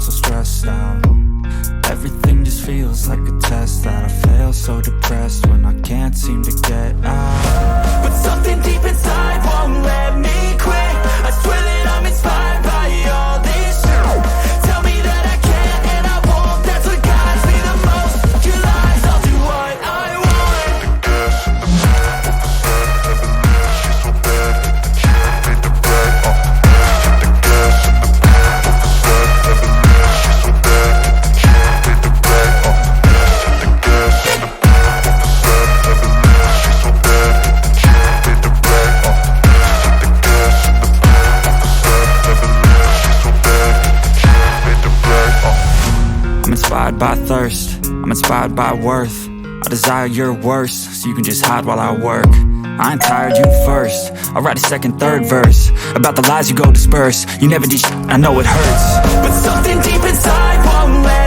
so stressed out. Everything just feels like a test that I fail, so depressed when I can't seem to get out. But something deep inside won't let me quit. I swear that I'm inspired by all this shit. Tell me that I can't and I won't. That's what guides me the most. Your lies, I'll do what I want. I'm inspired by thirst, I'm inspired by worth. I desire your worst, so you can just hide while I work. I ain't tired, you first. I'll write a second, third verse about the lies you go disperse. You never did shit, I know it hurts. But something deep inside won't let